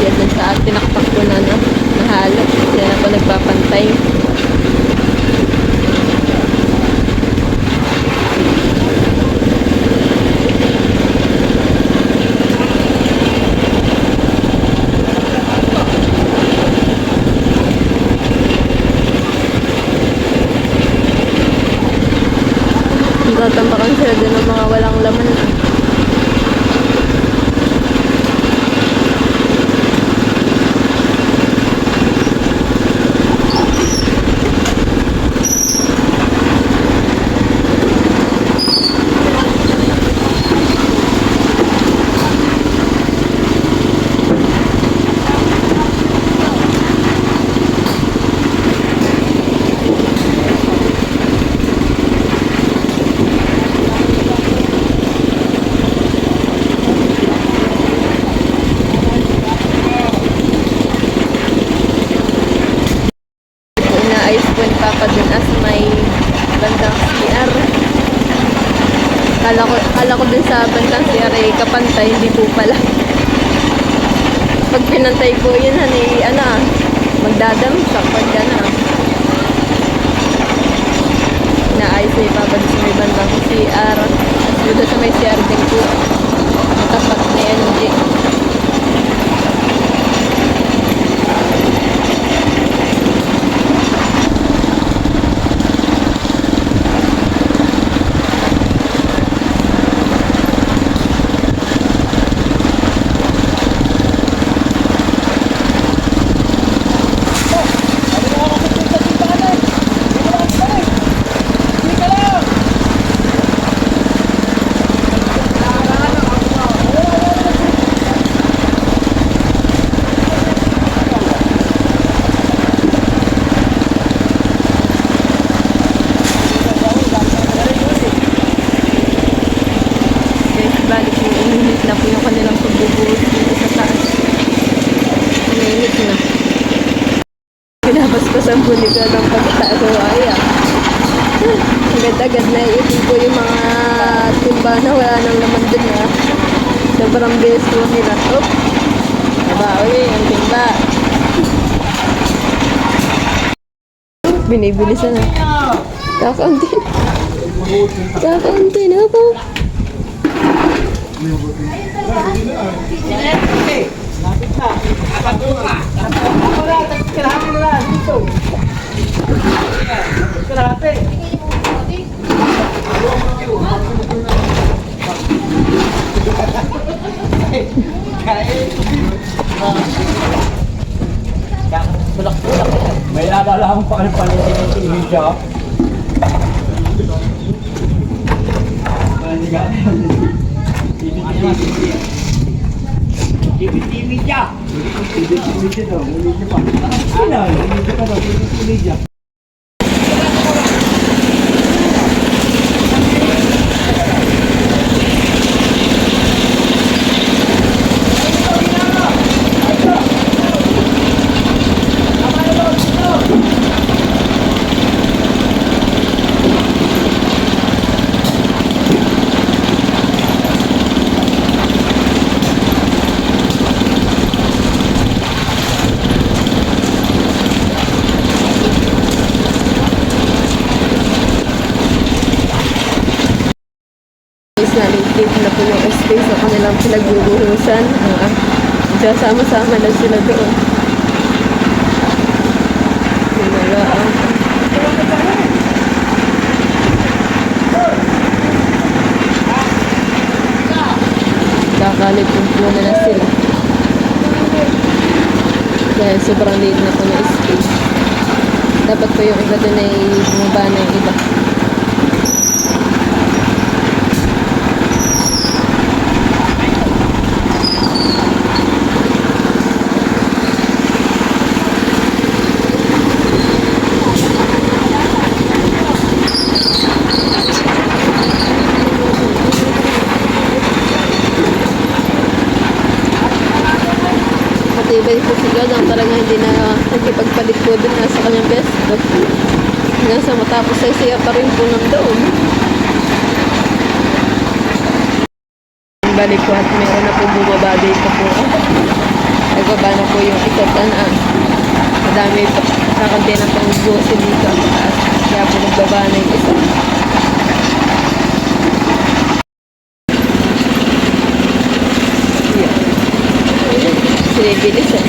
kaya dun sa tinakpak ko na nahalo. Yan ako nagpapantay. Tatambakan sila din ng mga walang laman. Kala ko din sa bandang CR kapantay, hindi po pala. Pag pinantay ko yun, magdadamsak pag inaayos na ipapad sa may bandang CR. Tapos doon sa may CR din po, matapat na yan, hindi. Ang buligan ng pagkataas ng waya. Agad-agad na iipin ko yung mga timba na wala nang laman dun na. Sobrang bilis ko nila. Oh! Nabawi ang timba. Binibilisan na. Kakaunti na. Kakaunti na po. Lapit na. Kapag-uka. Ako na, kalahati na lang. Dito. Kalahati. Bulak-bulak. May naalala akong pakalipalitin ng TV-media. TV-media. TV-media daw. Media pa. Ano? Media pa daw. TV-media. Dito na po yung space sa kanilang pinagbubuhusan. Sama-sama na sila doon. Kakalit yung muna na sila. Dahil sobrang liit na po na space. Dapat po yung iba doon ay bumaba na yung iba. Matibay po si God ang talaga hindi na nagipagpalit po din sa kanyang best. Hanggang sa matapos ay siya pa rin po nandoon. Balik po at meron na po bumaba dito po. Bababa na po yung isa na madami po. Kakunti na pang busin dito. Kaya po nagbaba na yung isa. Yan. Sinibilis eh.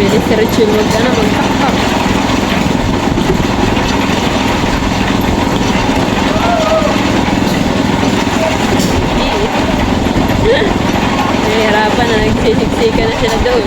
Bilis si Richie magtakpak. Nahihirapan na, nagsisiksika na sila doon.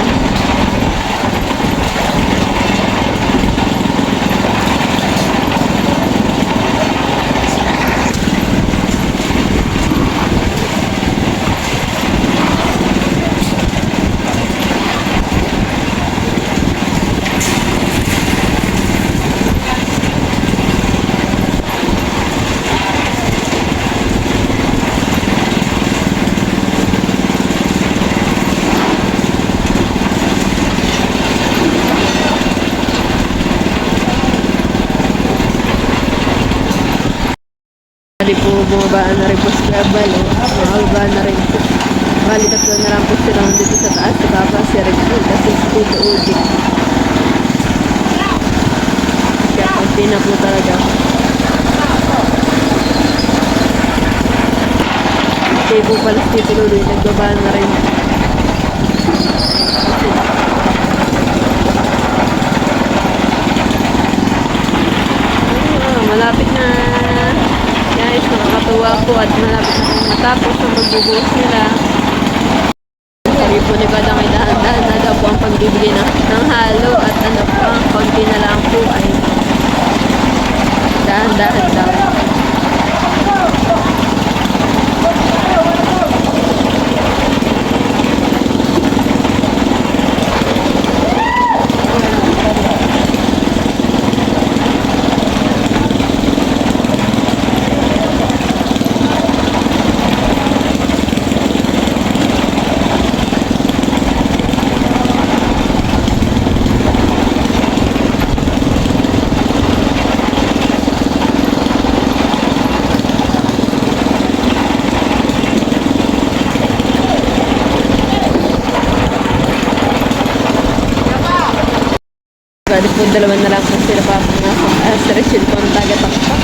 Bali po, bumabaan na rin po sa Gabal. Bumabaan na rin po. Bali, tatlo na lang po sila dito sa taas. Saka pa si Ricky kasi si Tito Uji. Kaya konti na po talaga. Kaya po pala si Tito Luloy, nagbabaan na rin. Malapit na. Guys, nakakatuwa po at malapit na kung matapos ang magbubuhos nila. Sabi po ni Badang ay dahan-dahan na daw po ang pagbibili ng halo at ano po, ang konti na lang po ay dahan-dahan daw. Bali po, dalawa na lang po sila papangakot. Sa Rachel po ang taga-takpak.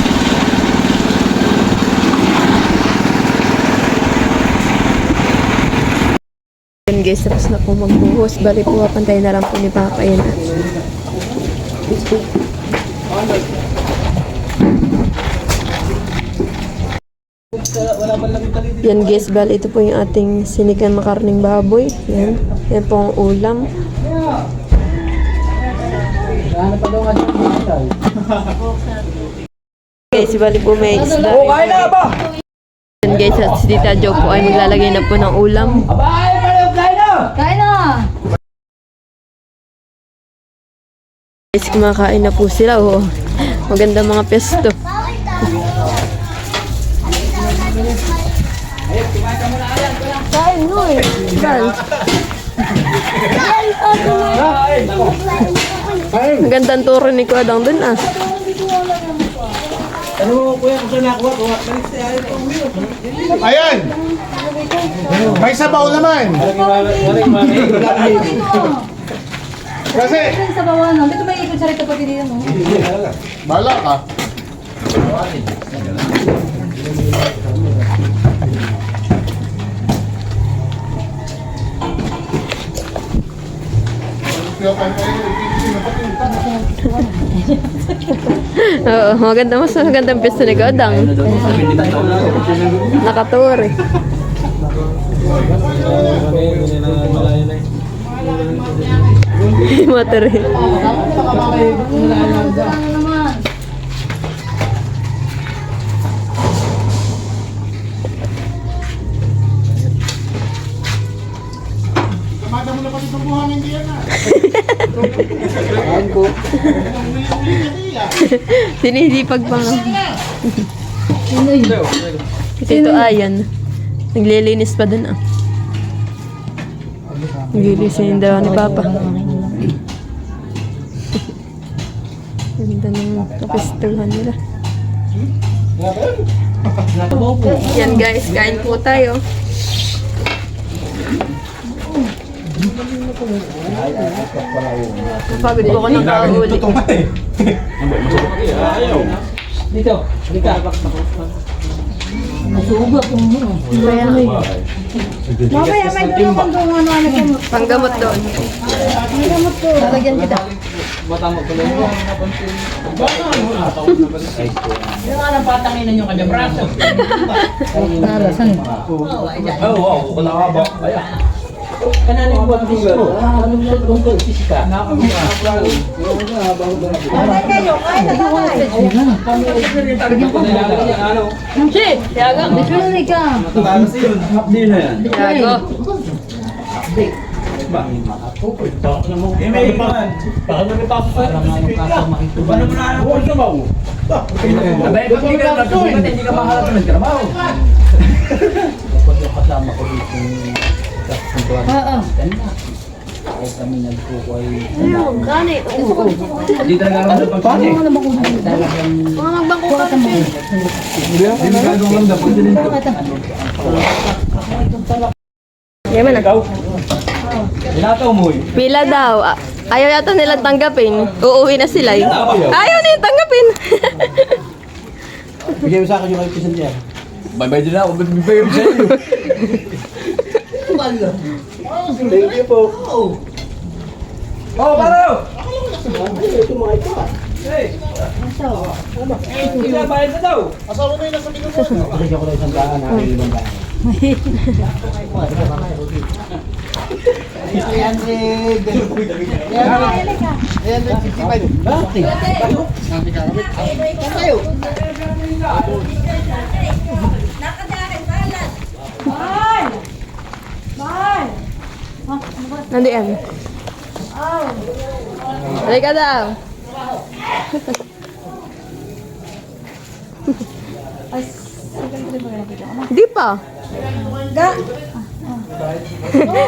Yan guys, tapos na po magbuhos. Bali po, pantay na lang po ni Papa yan. Yan guys, bali ito po yung ating sinigang makarning baboy. Yan. Yan po ang ulam. Guys, bali po may isda. Yan guys, at si Tita Jo po ay maglalagay na po ng ulam. Guys, kumakain na po sila. Oh. Maganda mga pesto. Kain mo eh. Magandang turo ni Kuadang dun ah. Ano mo kuya, kung saan nakuha? Ayan! May sabaw naman! Kasi, Sa bawah no, dito may ikot sa rito pati dito no. bala ka. Oo, mas magandang pesto ni Kuadang. Nakaturo eh. Motor eh. Kamada mo na pati itong buhangin diyan na. Sinisipag pa nga. Ito ayan. Naglilinis pa dun ah. Naglilisin daw ni Papa. Ganda ng kapistuhan nila. Yan guys, kain po tayo. Napagod po ako ng kauli. Dito, halika. Mamaya may dalawang kung ano ko. Panggamot doon. Lalagyan kita. Yung nga napatangin yung kanya braso. Nalasan. Oo, wala ka ba? Ayan. Kananin buwan din ko. Anong tungkol fisika? Shit! Tiago! Bisunin ka. Tiago! Hindi ka mahalap ng trabaho. Kasama ko dito. Oo. Kami nagkukuhay. Ayun, kani. Hindi talaga naman pagpani. Mga nagbangko ka rin. Delikadong lang dapat din ito. Yaman na. Ilataw mo eh. Pila daw. Ayaw yata nila tanggapin. Uuwi na sila eh. Ayaw na yung tanggapin. Bigay mo sa akin yung kay Pisan niya. Bye-bye din ako. Ba't bibigay mo sa inyo? Thank you po. Oh, paro! Hey! Isa, bayad na daw! Asawa na yun nasa likod mo. Bigyan ko na isang daan, limang daan. 365. Bakit? Nandiyan. Halika daw. Di pa.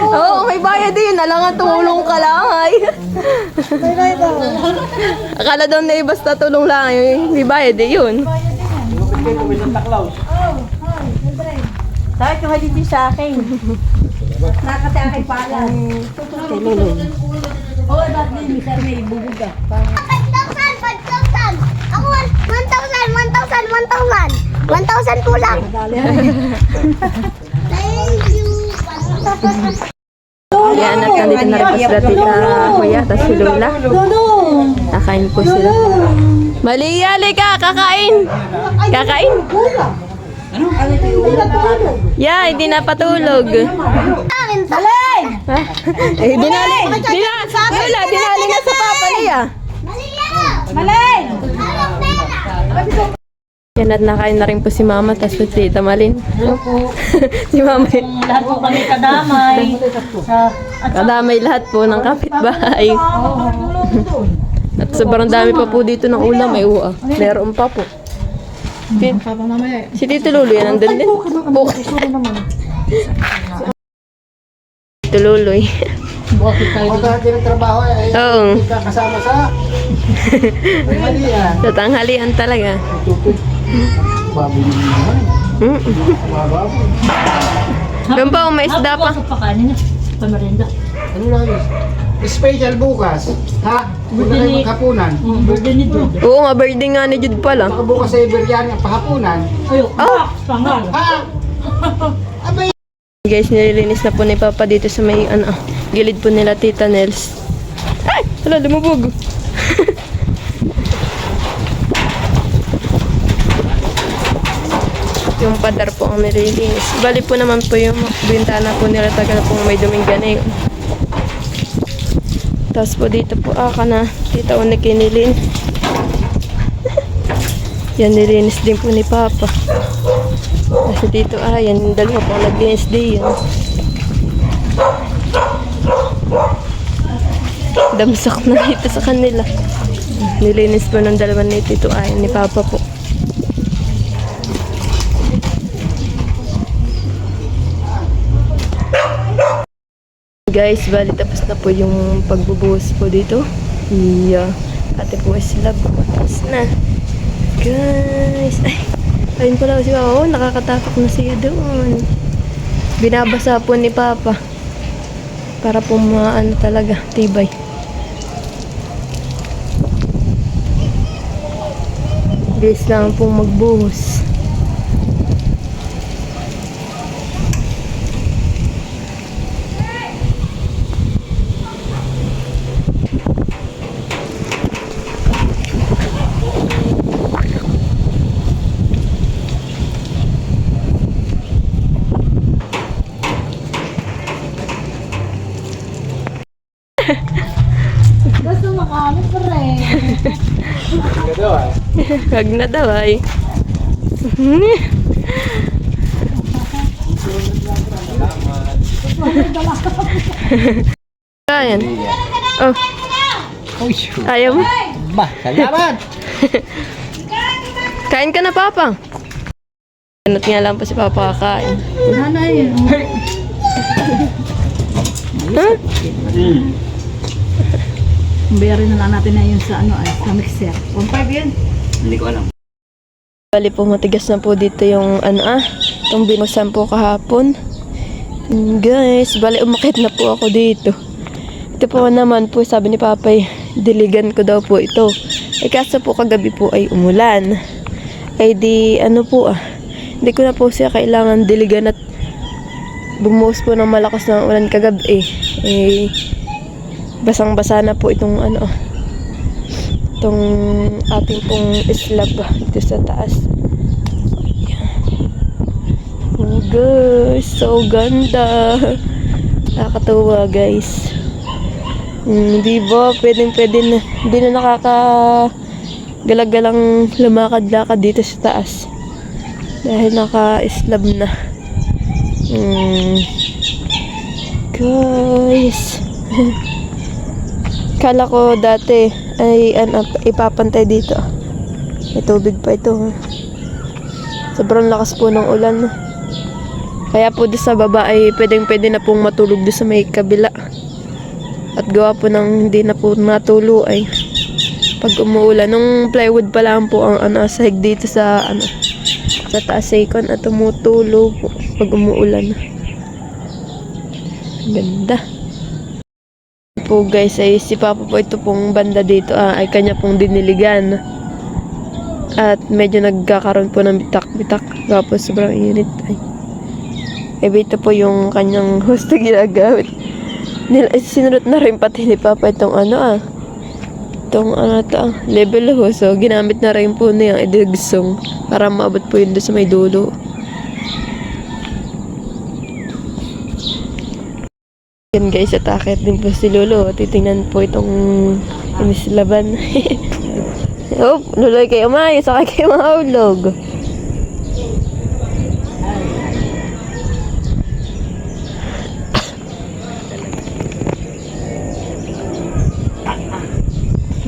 Oo, may bayad din. Alangan tumulong ka lang ay. Akala daw na basta tulong lang ay. May bayad din yun. Sakit yung haliti sa akin. Nakati akin pala. Oo, ba't din, Mr. May ibubuga. 5,000! Ako 1,000 po lang. Thank you. Yan, at nandito na rin po sila tita kuya, tapos si Lola. Kakain po sila. Maliyali ka, kakain. Kakain. Yeah, hindi na patulog. Malay! Eh, dinali na sa papa niya. Malay! Yan at nakain na rin po si mama, tapos po si Tita Malin. Si mama. Lahat po kami kadamay. Kadamay lahat po ng kapitbahay. At sobrang dami pa po dito ng ulam, may uwa. Meron pa po. Si Tito Luloy, nandun din. Tito Luloy. Kung dahil din ang trabaho ay Oo. kasama sa Malian. Sa tanghalian talaga. Baboy naman. Baboy. Doon pa, may isda pa. Pa kanin na. Pamarenda. Ano na yun? Special bukas. Ha? Bukas ay maghapunan. Birthday ni Jude. Oo nga, birthday nga ni Jude pala. Baka bukas ay Iberian ang pahapunan. Ayun. Ah! Pangal. Ha? Abay! Guys, nililinis na po ni Papa dito sa may gilid po nila Tita Nels. Ay! Wala, lumubog. Yung padar po ang nililinis. Bali po naman po yung bintana po nila tagal po may duming ganay. Tapos po dito po na Tita Una kinilin. Yan nilinis din po ni Papa. Kasi dito yan yung dalawa po ang naglinis din yun. Damsak na dito sa kanila. Nilinis po ng dalawa ni Tito ni Papa po. Guys, bali tapos na po yung pagbubuhos po dito. Yeah. Ate po is love. Tapos na. Guys. Ay. Ayun pala si Papa. Oh, nakakatakot na siya doon. Binabasa po ni Papa. Para po maano talaga. Tibay. Bilis lang po magbuhos. Gusto mo kami pa rin. Wag na daw ay. Ayan. Oh, Uy, shoot. ayaw mo? Ba, salamat! Kain ka na, Papa. Anot nga lang po si Papa kakain. Nanay. Huh? Bayarin na lang natin na yun sa ano ay sa mixer. 1.5 yan. Hindi ko alam. Bali po matigas na po dito yung itong binusan po kahapon. Guys, bali umakit na po ako dito. Ito po naman po sabi ni Papa, diligan ko daw po ito. Kaso po kagabi po ay umulan. Di hindi ko na po siya kailangan diligan at bumuhos po ng malakas na ulan kagabi. Basang-basa na po itong itong ating pong slab dito sa taas. Oh guys, so ganda. Nakakatuwa guys. Di ba pwede na, hindi na nakakagalang lumakad-lakad dito sa taas dahil naka-slab na. Guys. Kala ko dati ay ipapantay dito. May tubig pa ito. Sobrang lakas po ng ulan. Kaya po doon sa baba ay pwede na pong matulog doon sa may kabila. At gawa po ng hindi na po natulo ay pag umuulan. Nung plywood pa lang po ang asahig dito sa sa taas second at tumutulo po pag umuulan. Ganda. Po guys ay si Papa po ito pong banda dito ay kanya pong diniligan. At medyo nagkakaroon po ng bitak-bitak. Tapos sobrang init ay. Ito po yung kanyang host na ginagamit. Sinunod na rin pati ni Papa itong itong level ho. So ginamit na rin po niya idigsong para maabot po yun doon sa may dulo. Yan guys, at akit din po si Lolo. Titingnan po itong inislaban. Oh, Lolo kayo umayos, saka kayo mahulog.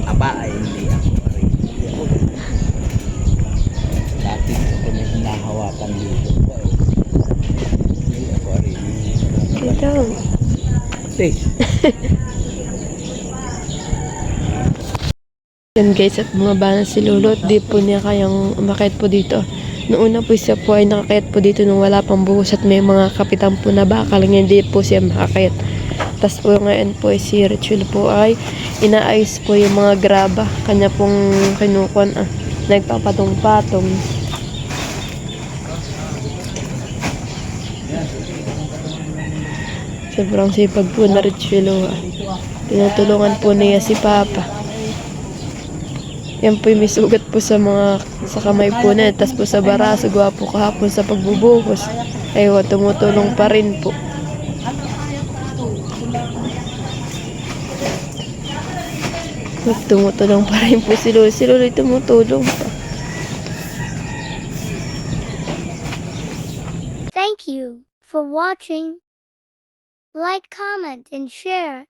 Aba ay hindi ako rin. Dati ko na hinahawakan dito. Hindi ako rin. Ito. Yan guys, at bumaba na si Lolo at di po niya kayang umakit po dito. Noong una po siya po ay nakakayat po dito nung wala pang buhos at may mga kapitan po na bakal, hindi po siya makakayat. Tapos po ngayon po si Richel po ay inaayos po yung mga graba. Kanya pong kinukuan nagpapatong-patong. Sobrang sipag po na Richel. Tinutulungan po niya si Papa. Yan po yung may sugat po sa kamay po na. Tapos po sa baraso, gawa po kahapon sa pagbubuhos. Ayun, tumutulong pa rin po. Tumutulong pa rin po si Lolo. Si Lolo tumutulong pa. Thank you for watching. Like, comment, and share.